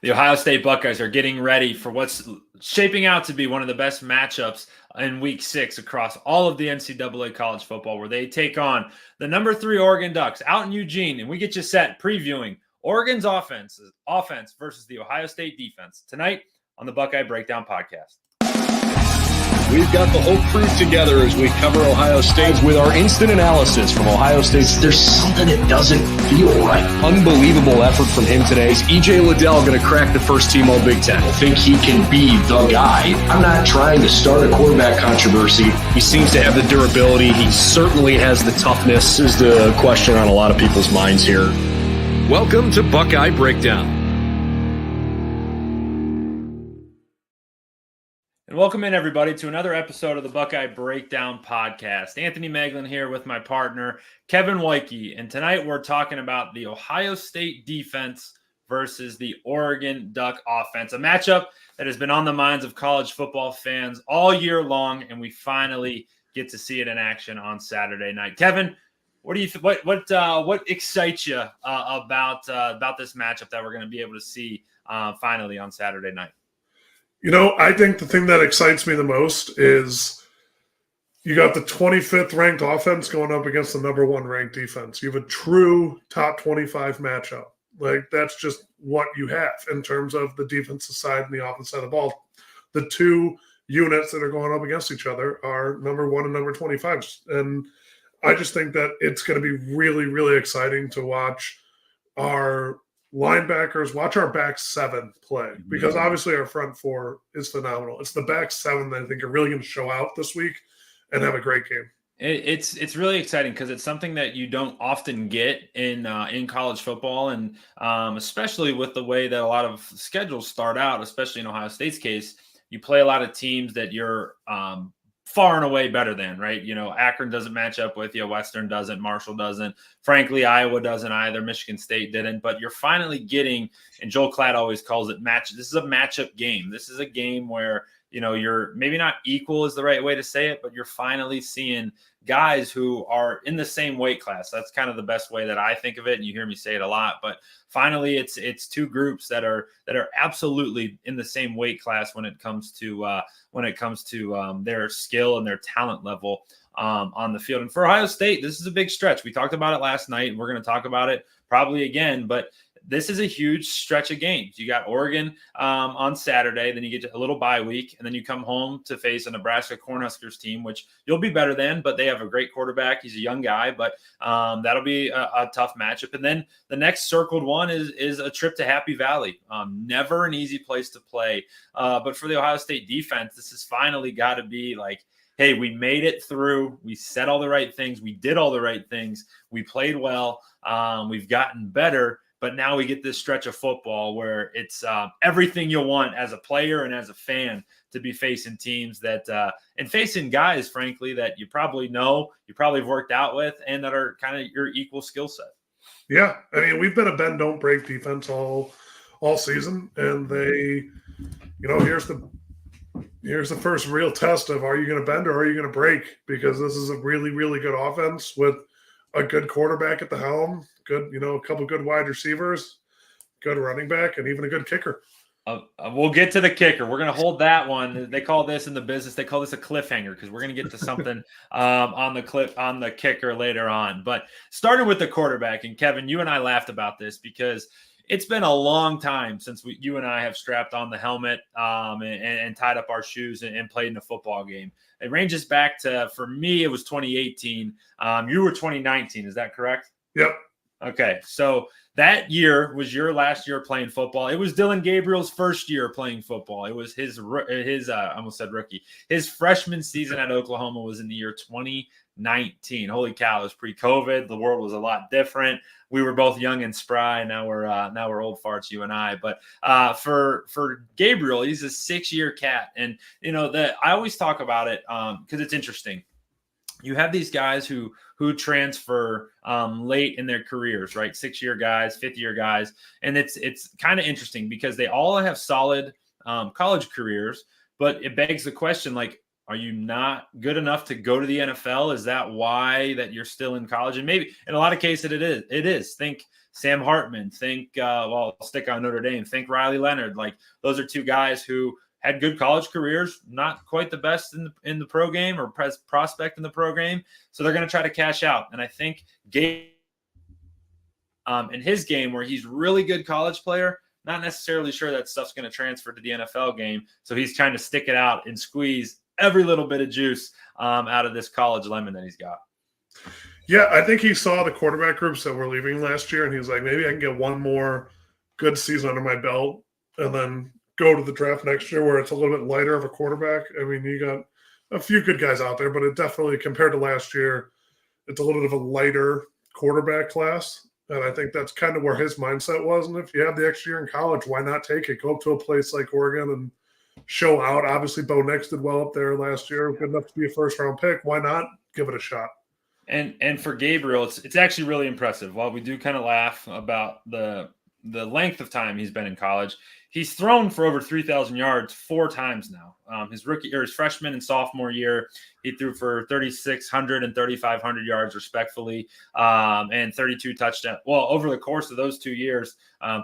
The Ohio State Buckeyes are getting ready for what's shaping out to be one of the best matchups in Week 6 across all of the NCAA college football, where they take on the number 3 Oregon Ducks out in Eugene, and we get you set previewing Oregon's offense versus the Ohio State defense tonight on the Buckeye Breakdown Podcast. We've got the whole crew together as we cover Ohio State with our instant analysis from Ohio State. There's something that doesn't feel right. Unbelievable effort from him today. Is E.J. Liddell going to crack the first team All Big Ten? I think he can be the guy. I'm not trying to start a quarterback controversy. He seems to have the durability. He certainly has the toughness, is the question on a lot of people's minds here. Welcome to Buckeye Breakdown. And welcome in, everybody, to another episode of the Buckeye Breakdown Podcast. Anthony Moeglin here with my partner, Kevin Woidke. And tonight we're talking about the Ohio State defense versus the Oregon Duck offense, a matchup that has been on the minds of college football fans all year long, and we finally get to see it in action on Saturday night. Kevin, what do you what excites you about this matchup that we're going to be able to see finally on Saturday night? You know, I think the thing that excites me the most is you got the 25th ranked offense going up against the number 1 ranked defense. You have a true top 25 matchup. Like, that's just what you have in terms of the defensive side and the offensive side of the ball. The two units that are going up against each other are number 1 and number 25. And I just think that it's going to be really, really exciting to watch our linebackers, watch our back 7 play, because obviously our front 4 is phenomenal. It's the back 7 that I think are really going to show out this week and have a great game. It's really exciting because it's something that you don't often get in college football, and especially with the way that a lot of schedules start out, especially in Ohio State's case, you play a lot of teams that you're far and away better than, right? You know, Akron doesn't match up with you. Western doesn't. Marshall doesn't. Frankly, Iowa doesn't either. Michigan State didn't. But you're finally getting, and Joel Klatt always calls it match. This is a matchup game. This is a game where, you know, you're maybe not equal is the right way to say it, but you're finally seeing guys who are in the same weight class. That's kind of the best way that I think of it. And you hear me say it a lot, but finally it's two groups that are absolutely in the same weight class when it comes to their skill and their talent level on the field. And for Ohio State, this is a big stretch. We talked about it last night, and we're going to talk about it probably again, but this is a huge stretch of games. You got Oregon on Saturday, then you get a little bye week, and then you come home to face a Nebraska Cornhuskers team, which you'll be better than, but they have a great quarterback. He's a young guy, but that'll be a tough matchup. And then the next circled one is a trip to Happy Valley. Never an easy place to play. But for the Ohio State defense, this has finally got to be like, hey, we made it through. We said all the right things. We did all the right things. We played well. We've gotten better. But now we get this stretch of football where it's everything you'll want as a player and as a fan to be facing teams that and facing guys, frankly, that you probably know, you probably have worked out with, and that are kind of your equal skill set. Yeah. I mean, we've been a bend, don't break defense all season. And they, you know, here's the first real test of, are you going to bend or are you going to break? Because this is a really, really good offense with a good quarterback at the helm, good, you know, a couple good wide receivers, good running back, and even a good kicker. We'll get to the kicker. We're going to hold that one. They call this in the business, they call this a cliffhanger, because we're going to get to something on the kicker later on. But starting with the quarterback, and Kevin, you and I laughed about this because it's been a long time since you and I have strapped on the helmet and tied up our shoes and played in a football game. It ranges back to, for me, it was 2018. You were 2019. Is that correct? Yep. Okay. So that year was your last year playing football. It was Dillon Gabriel's first year playing football. It was his I almost said rookie. His freshman season at Oklahoma was in the year 2019. Holy cow. It was pre-COVID. The world was a lot different. We were both young and spry. Now we're old farts, you and I. But for Gabriel, he's a 6-year cat, and you know that I always talk about it because it's interesting. You have these guys who transfer late in their careers, right? 6-year guys, 5th-year guys, and it's kind of interesting because they all have solid college careers, but it begs the question, like, Are you not good enough to go to the NFL? Is that why that you're still in college? And maybe in a lot of cases it is. It is. Think Sam Hartman. Think stick on Notre Dame. Think Riley Leonard. Like those are two guys who had good college careers, not quite the best in the pro game or prospect in the pro game. So they're going to try to cash out. And I think Gabe in his game where he's really good college player, not necessarily sure that stuff's going to transfer to the NFL game. So he's trying to stick it out and squeeze every little bit of juice out of this college lemon that he's got. Yeah, I think he saw the quarterback groups that were leaving last year, and he was like, maybe I can get one more good season under my belt and then go to the draft next year where it's a little bit lighter of a quarterback. I mean, you got a few good guys out there, but it definitely, compared to last year, it's a little bit of a lighter quarterback class. And I think that's kind of where his mindset was. And if you have the extra year in college, why not take it? Go up to a place like Oregon and show out. Obviously, Bo Nix did well up there last year, good enough to be a first-round pick. Why not give it a shot? And for Gabriel, it's actually really impressive. While we do kind of laugh about the length of time he's been in college, he's thrown for over 3,000 yards 4 times now. His freshman and sophomore year, he threw for 3,600 and 3,500 yards respectfully, and 32 touchdowns. Well, over the course of those 2 years,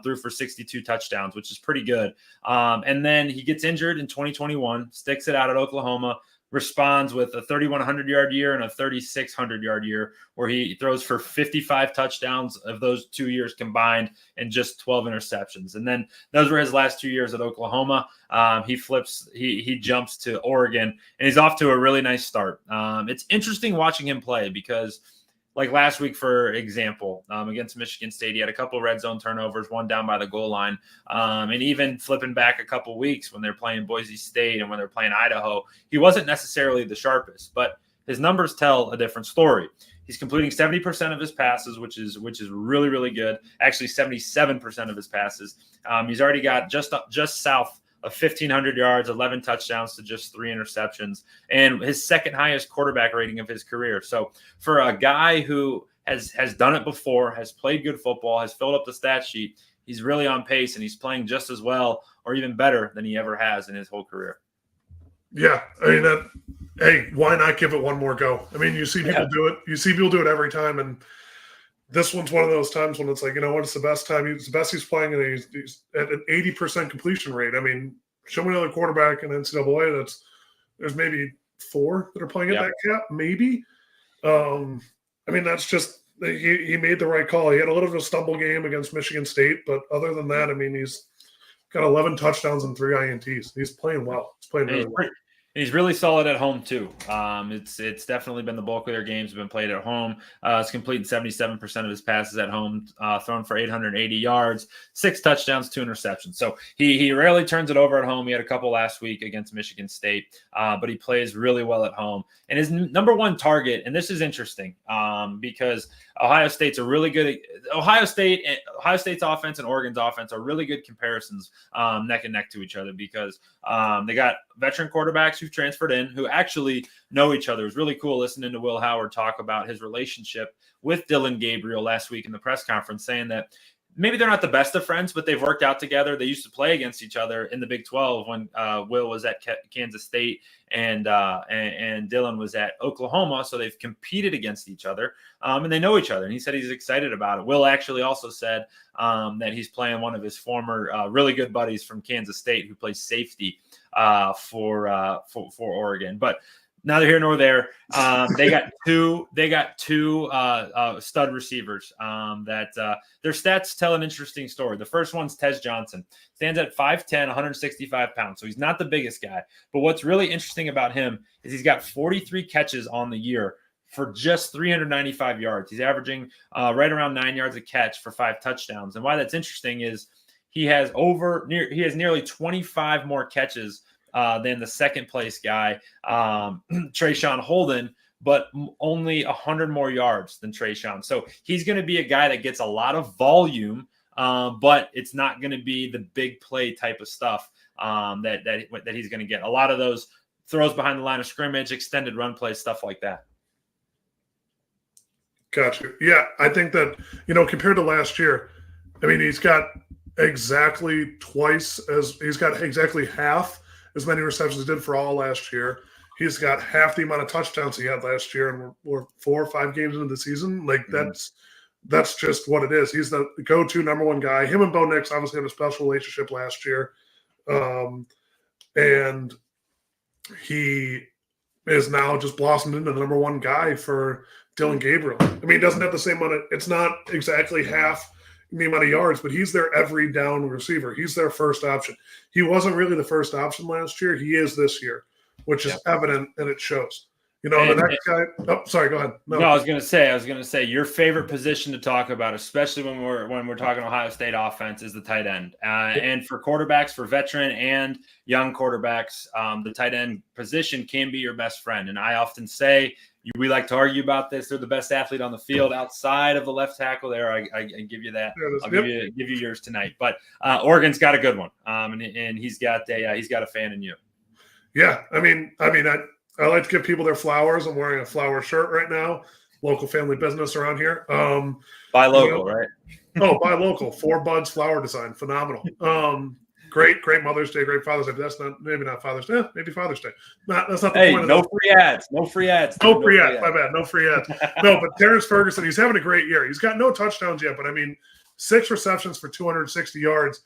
threw for 62 touchdowns, which is pretty good. And then he gets injured in 2021, sticks it out at Oklahoma, responds with a 3,100-yard year and a 3,600-yard year where he throws for 55 touchdowns of those 2 years combined and just 12 interceptions. And then those were his last 2 years at Oklahoma. He jumps to Oregon, and he's off to a really nice start. It's interesting watching him play because like last week, for example, against Michigan State, he had a couple red zone turnovers, one down by the goal line. And even flipping back a couple weeks when they're playing Boise State and when they're playing Idaho, he wasn't necessarily the sharpest, but his numbers tell a different story. He's completing 70% of his passes, which is really, really good. Actually, 77% of his passes. He's already got just south of 1,500 yards, 11 touchdowns to just 3 interceptions, and his second highest quarterback rating of his career. So for a guy who has done it before, has played good football, has filled up the stat sheet, he's really on pace, and he's playing just as well or even better than he ever has in his whole career. Yeah, I mean, hey, why not give it one more go? I mean, you see people do it. You see people do it every time, and this one's one of those times when it's like, you know what, it's the best time. It's the best he's playing, and he's at an 80% completion rate. I mean, show me another quarterback in NCAA there's maybe 4 that are playing at that cap, maybe. I mean, that's just he made the right call. He had a little bit of a stumble game against Michigan State, but other than that, I mean, he's got 11 touchdowns and 3 INTs. He's playing well. He's playing really well. He's really solid at home too. It's definitely been the bulk of their games have been played at home. He's completing 77% of his passes at home, thrown for 880 yards, 6 touchdowns, 2 interceptions. So he rarely turns it over at home. He had a couple last week against Michigan State, but he plays really well at home. And his number one target, and this is interesting because Ohio State's a really good Ohio State's offense and Oregon's offense are really good comparisons neck and neck to each other because they got veteran quarterbacks who've transferred in who actually know each other. It was really cool listening to Will Howard talk about his relationship with Dillon Gabriel last week in the press conference, saying that maybe they're not the best of friends, but they've worked out together. They used to play against each other in the Big 12 when Will was at Kansas State and Dillon was at Oklahoma. So they've competed against each other and they know each other. And he said he's excited about it. Will actually also said that he's playing one of his former really good buddies from Kansas State who plays safety for Oregon. But neither here nor there. They got two stud receivers that their stats tell an interesting story. The first one's Tez Johnson. Stands at 5'10", 165 pounds. So he's not the biggest guy. But what's really interesting about him is he's got 43 catches on the year for just 395 yards. He's averaging right around 9 yards a catch for 5 touchdowns. And why that's interesting is he has nearly 25 more catches than the second place guy, Trayshawn Holden, but only 100 more yards than Trayshawn. So he's going to be a guy that gets a lot of volume, but it's not going to be the big play type of stuff that he's going to get. A lot of those throws behind the line of scrimmage, extended run plays, stuff like that. Gotcha. Yeah, I think that, compared to last year, I mean, he's got exactly half as many receptions as he did for all last year. He's got half the amount of touchdowns he had last year, and we're 4 or 5 games into the season. Like that's just what it is. He's the go-to number one guy. Him and Bo Nix obviously had a special relationship last year, and he is now just blossomed into the number one guy for Dillon Gabriel. I mean, he doesn't have the same amount of – it's not exactly half the amount of yards, but he's their every down receiver. He's their first option. He wasn't really the first option last year. He is this year, which is evident, and it shows. You know, the next guy – oh, sorry, go ahead. No, I was going to say your favorite position to talk about, especially when we're talking Ohio State offense, is the tight end. And for quarterbacks, for veteran and young quarterbacks, the tight end position can be your best friend. And I often say – we like to argue about this. They're the best athlete on the field outside of the left tackle. There, I give you that. I'll give you yours tonight. But Oregon's got a good one, and he's got a fan in you. Yeah, I mean, I like to give people their flowers. I'm wearing a flower shirt right now. Local family business around here. Buy local, right? Oh, buy local. 4 Buds flower design, phenomenal. Great Mother's Day, great Father's Day. But that's not Father's Day. Maybe Father's Day. That's not the point. No free ads. No free ads. No free ads. My bad. No free ads. No, but Terrence Ferguson, he's having a great year. He's got no touchdowns yet, but I mean, 6 receptions for 260 yards.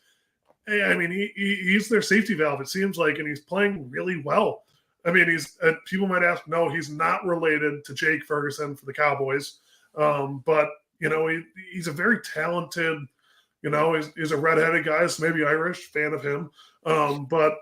Hey, I mean, he's their safety valve, it seems like, and he's playing really well. I mean, he's people might ask, no, he's not related to Jake Ferguson for the Cowboys, but you know, he's a very talented. You know, he's a redheaded guy, so maybe Irish, fan of him. But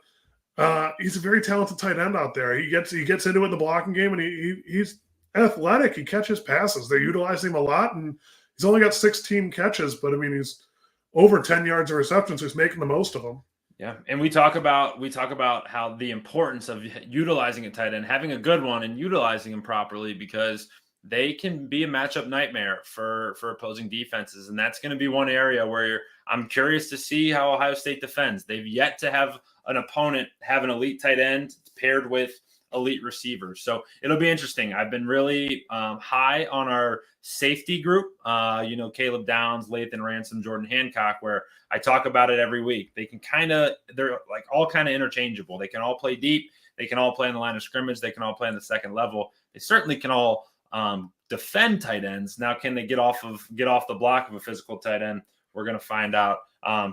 he's a very talented tight end out there. He gets into it in the blocking game, and he's athletic. He catches passes. They're utilizing him a lot, and he's only got 16 catches, but I mean, he's over 10 yards of reception, so he's making the most of them. Yeah, and we talk about how the importance of utilizing a tight end, having a good one, and utilizing him properly, because they can be a matchup nightmare for opposing defenses. And that's going to be one area where I'm curious to see how Ohio State defends. They've yet to have an opponent have an elite tight end paired with elite receivers. So it'll be interesting. I've been really high on our safety group, Caleb Downs, Lathan Ransom, Jordan Hancock, where I talk about it every week. They're like all kind of interchangeable. They can all play deep. They can all play in the line of scrimmage. They can all play in the second level. They certainly can all defend tight ends. Now, can they get off the block of a physical tight end? We're going to find out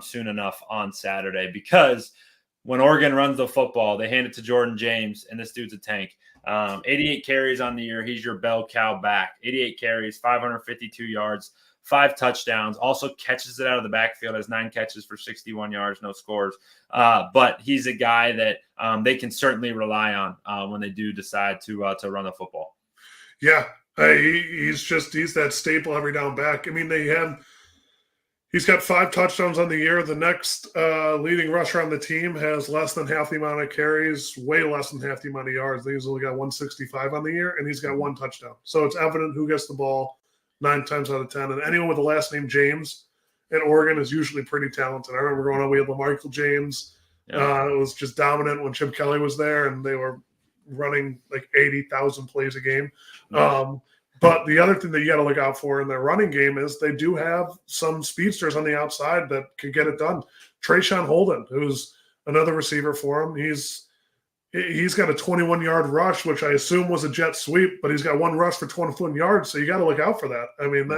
soon enough on Saturday, because when Oregon runs the football, they hand it to Jordan James, and this dude's a tank. 88 carries on the year. He's your bell cow back. 88 carries, 552 yards, 5 touchdowns, also catches it out of the backfield, has 9 catches for 61 yards, no scores. But he's a guy that they can certainly rely on when they do decide to run the football. Yeah, he's that staple every down back. I mean, he's got 5 touchdowns on the year. The next leading rusher on the team has less than half the amount of carries, way less than half the amount of yards. I think he's only got 165 on the year, and he's got 1 touchdown. So it's evident who gets the ball 9 times out of 10. And anyone with the last name James at Oregon is usually pretty talented. I remember growing up, we had Michael James. Yeah. It was just dominant when Chip Kelly was there, and they were running like 80,000 plays a game. But the other thing that you got to look out for in their running game is they do have some speedsters on the outside that could get it done. Trayshawn Holden, who's another receiver for him, he's got a 21-yard rush, which I assume was a jet sweep, but he's got 1 rush for 21 yards, so you got to look out for that. I mean,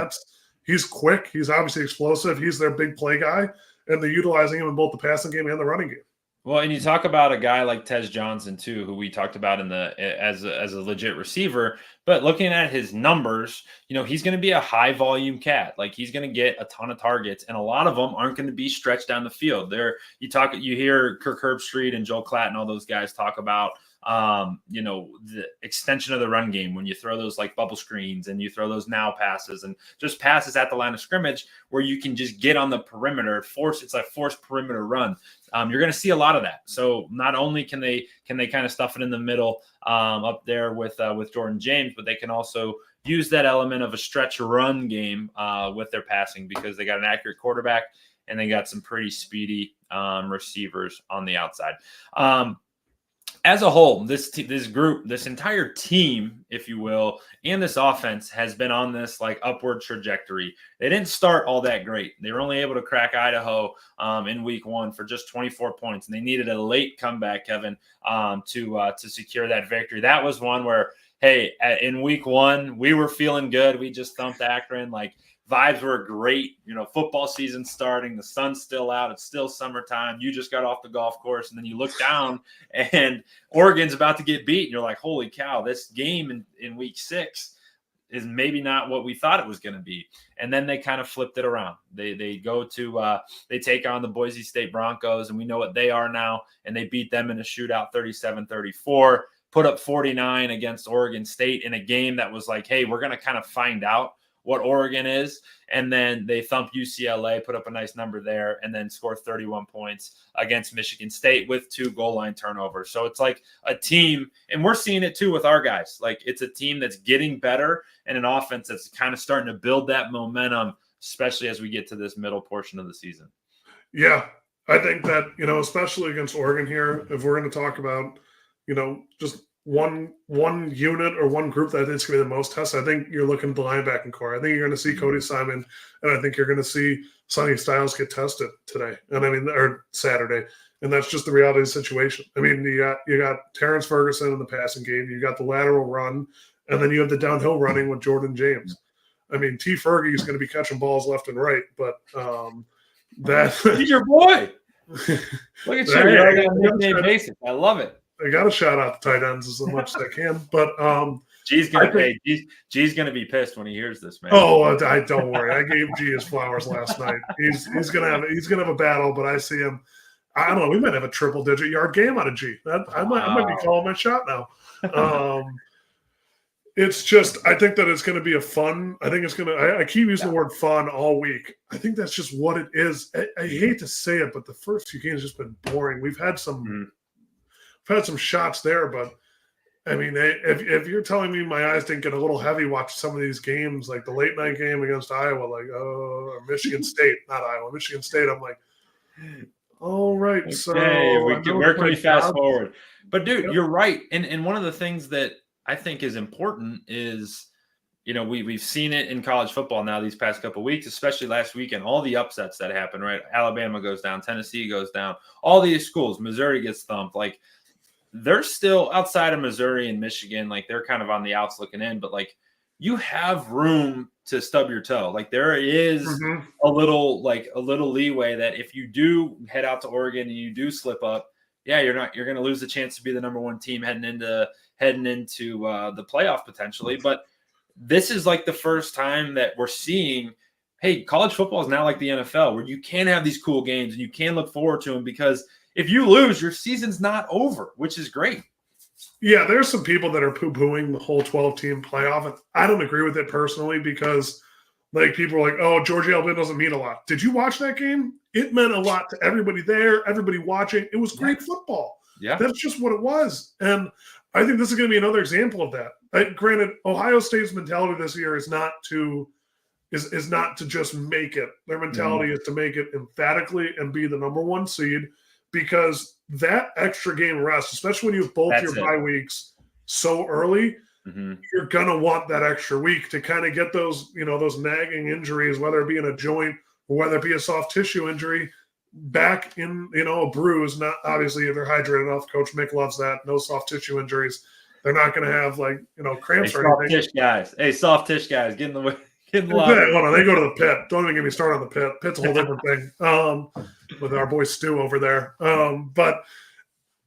he's quick, he's obviously explosive, he's their big play guy, and they're utilizing him in both the passing game and the running game. Well, and you talk about a guy like Tez Johnson too, who we talked about as a legit receiver. But looking at his numbers, he's going to be a high volume cat. Like, he's going to get a ton of targets, and a lot of them aren't going to be stretched down the field. You hear Kirk Herbstreit and Joel Klatt and all those guys talk about the extension of the run game when you throw those like bubble screens and you throw those now passes and just passes at the line of scrimmage where you can just get on the perimeter, it's like forced perimeter run. You're going to see a lot of that. So not only can they kind of stuff it in the middle up there with Jordan James, but they can also use that element of a stretch run game with their passing, because they got an accurate quarterback and they got some pretty speedy receivers on the outside. as a whole, this group, this entire team, if you will, and this offense has been on this like upward trajectory. They didn't start all that great. They were only able to crack Idaho in week 1 for just 24 points, and they needed a late comeback, Kevin, to secure that victory. That was one where, hey, in week 1, we were feeling good. We just thumped Akron. Like, vibes were great. Football season starting. The sun's still out. It's still summertime. You just got off the golf course, and then you look down, and Oregon's about to get beat. And you're like, holy cow, this game in week 6 is maybe not what we thought it was going to be. And then they kind of flipped it around. They go to they take on the Boise State Broncos, and we know what they are now, and they beat them in a shootout 37-34, put up 49 against Oregon State in a game that was like, hey, we're going to kind of find out what Oregon is. And then they thump UCLA, put up a nice number there, and then score 31 points against Michigan State with 2 goal line turnovers. So it's like a team, and we're seeing it too with our guys. Like, it's a team that's getting better and an offense that's kind of starting to build that momentum, especially as we get to this middle portion of the season. Yeah, I think that, especially against Oregon here, if we're going to talk about, just one unit or one group that I think is going to be the most tested, I think you're looking at the linebacking core. I think you're going to see Cody Simon, and I think you're going to see Sonny Styles get tested today, or Saturday, and that's just the reality of the situation. I mean, you got Terrence Ferguson in the passing game, you got the lateral run, and then you have the downhill running with Jordan James. I mean, T. Fergie is going to be catching balls left and right, but he's your boy. Look at you. You're on a nickname basis. I love it. I got to shout out the tight ends as much as I can, but G's gonna be pissed when he hears this, man. Oh, don't worry. I gave G his flowers last night. He's gonna have a battle, but I see him. I don't know. We might have a triple-digit yard game out of G. I might be calling my shot now. It's just, I think that it's going to be a fun. I think it's going to. I keep using the word fun all week. I think that's just what it is. I hate to say it, but the first few games have just been boring. We've had some shots there, but I mean, if you're telling me my eyes didn't get a little heavy watching some of these games, like the late night game against Iowa, or Michigan State, not Iowa, Michigan State, I'm like, all right. Okay, so where can we fast forward? But dude, You're right. And one of the things that I think is important is, we've seen it in college football now these past couple of weeks, especially last weekend, all the upsets that happen, right? Alabama goes down, Tennessee goes down, all these schools, Missouri gets thumped. Like, they're still outside of Missouri and Michigan. Like, they're kind of on the outs looking in, but like, you have room to stub your toe. Like, there is a little leeway that if you do head out to Oregon and you do slip up, you're going to lose the chance to be the number 1 team heading into the playoff potentially. But this is like the first time that we're seeing, hey, college football is now like the NFL, where you can have these cool games and you can look forward to them, because if you lose, your season's not over, which is great. Yeah, there's some people that are poo-pooing the whole 12-team playoff, and I don't agree with it personally, because like, people are like, oh, Georgia Alabama doesn't mean a lot. Did you watch that game? It meant a lot to everybody there, everybody watching. It was great football. Yeah, that's just what it was. And I think this is going to be another example of that. Granted, Ohio State's mentality this year is not to just make it. Their mentality is to make it emphatically and be the number 1 seed, because that extra game rest, especially when you have both your bye weeks so early, you're going to want that extra week to kind of get those, those nagging injuries, whether it be in a joint or whether it be a soft tissue injury, back in, a bruise. Not obviously, if they're hydrated enough. Coach Mick loves that. No soft tissue injuries. They're not going to have cramps or anything. Soft tissue guys, get in the way. Hold on, they go to the pit. Don't even get me started on the pit. Pit's a whole different thing. With our boy Stu over there. But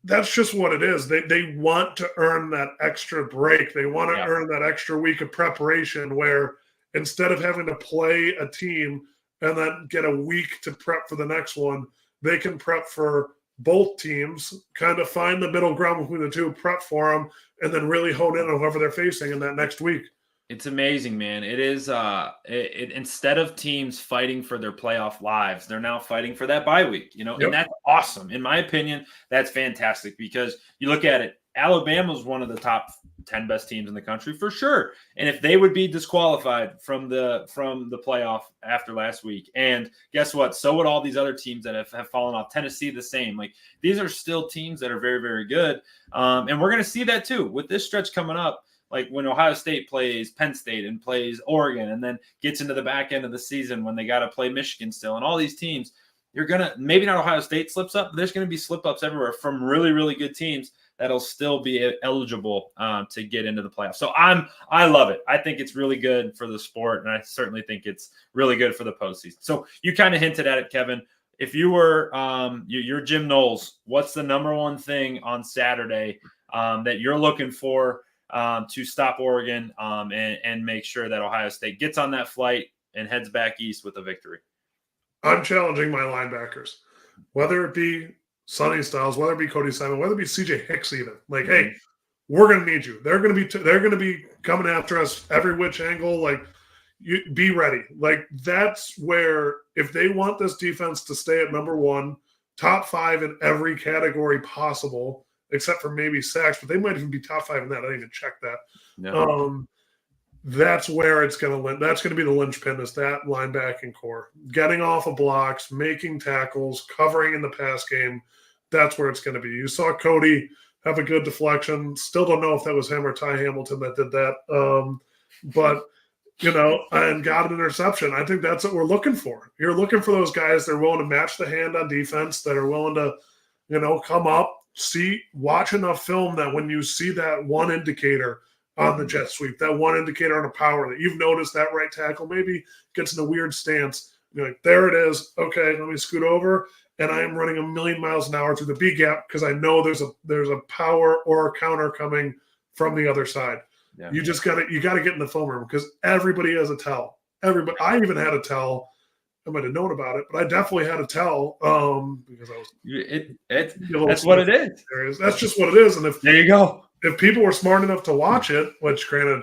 that's just what it is. They want to earn that extra break. They want to earn that extra week of preparation, where instead of having to play a team and then get a week to prep for the next one, they can prep for both teams, kind of find the middle ground between the two, prep for them, and then really hone in on whoever they're facing in that next week. It's amazing, man. It is instead of teams fighting for their playoff lives, they're now fighting for that bye week, and that's awesome. In my opinion, that's fantastic, because you look at it, Alabama's one of the top 10 best teams in the country for sure. And if they would be disqualified from the playoff after last week, and guess what? So would all these other teams that have fallen off. Tennessee, the same. Like, these are still teams that are very, very good. And we're going to see that too with this stretch coming up. Like when Ohio State plays Penn State and plays Oregon and then gets into the back end of the season when they got to play Michigan still and all these teams, you're going to – maybe not Ohio State slips up, but there's going to be slip-ups everywhere from really, really good teams that'll still be eligible to get into the playoffs. So I love it. I think it's really good for the sport, and I certainly think it's really good for the postseason. So you kind of hinted at it, Kevin. If you were you're Jim Knowles, what's the number one thing on Saturday that you're looking for to stop Oregon and make sure that Ohio State gets on that flight and heads back east with a victory? I'm challenging my linebackers, whether it be Sonny Styles, whether it be Cody Simon, whether it be CJ Hicks, even. Like, hey, we're going to need you. They're going to be coming after us every which angle. Like, you be ready. Like, that's where, if they want this defense to stay at number one, top 5 in every category possible, except for maybe sacks, but they might even be top 5 in that. I didn't even check that. No. That's where it's going to – that's going to be the linchpin, is that linebacking core. Getting off of blocks, making tackles, covering in the pass game. That's where it's going to be. You saw Cody have a good deflection. Still don't know if that was him or Ty Hamilton that did that. But, and got an interception. I think that's what we're looking for. You're looking for those guys that are willing to match the hand on defense, that are willing to, come up, watch enough film that when you see that one indicator on the jet sweep, that one indicator on a power that you've noticed that right tackle maybe gets in a weird stance. You're like, there it is. Okay, let me scoot over. And I am running 1,000,000 miles an hour through the B gap because I know there's a power or a counter coming from the other side. Yeah. You got to get in the film room because everybody has a tell. Everybody. I even had a tell. I might have known about it, but I definitely had a tell because I was. That's what it is. That's just what it is. And there you go. If people were smart enough to watch it, which granted,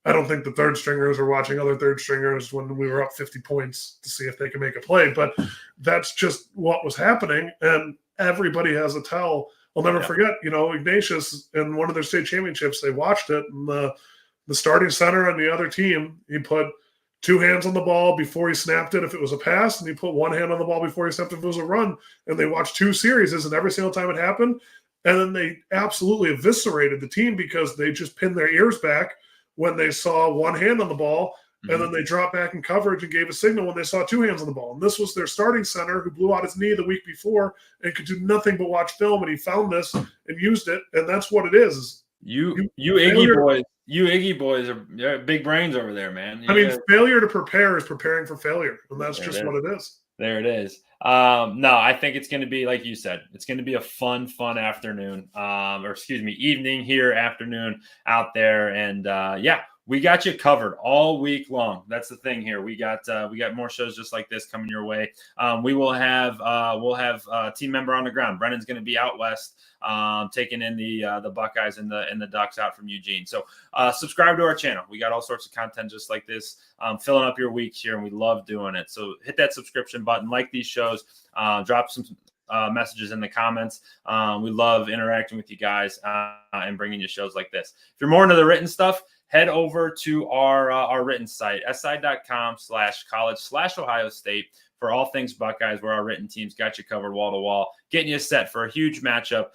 I don't think the third stringers were watching other third stringers when we were up 50 points to see if they could make a play, but that's just what was happening. And everybody has a tell. I'll never forget, Ignatius in one of their state championships, they watched it, and the starting center on the other team, he put 2 hands on the ball before he snapped it if it was a pass, and he put 1 hand on the ball before he snapped it if it was a run. And they watched 2 series, and every single time it happened. And then they absolutely eviscerated the team because they just pinned their ears back when they saw 1 hand on the ball, and then they dropped back in coverage and gave a signal when they saw 2 hands on the ball. And this was their starting center who blew out his knee the week before and could do nothing but watch film, and he found this and used it, and that's what it is. You Iggy boys are big brains over there, man. Failure to prepare is preparing for failure, and that's just what it is. There it is. No, I think it's going to be, like you said, it's going to be a fun afternoon, evening here, afternoon out there. And we got you covered all week long. That's the thing here. We got more shows just like this coming your way. We'll have a team member on the ground. Brennan's going to be out west, taking in the Buckeyes and the Ducks out from Eugene. So subscribe to our channel. We got all sorts of content just like this, filling up your weeks here, and we love doing it. So hit that subscription button, like these shows, drop some messages in the comments. We love interacting with you guys and bringing you shows like this. If you're more into the written stuff, head over to our written site, si.com/college/Ohio State, for all things Buckeyes, where our written teams got you covered wall to wall, getting you set for a huge matchup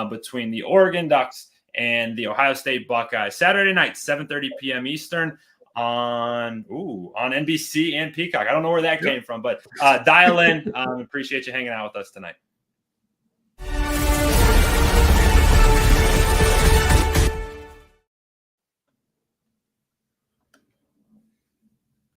between the Oregon Ducks and the Ohio State Buckeyes. Saturday night, 7:30 p.m. Eastern on NBC and Peacock. I don't know where that came from, but dial in. Appreciate you hanging out with us tonight.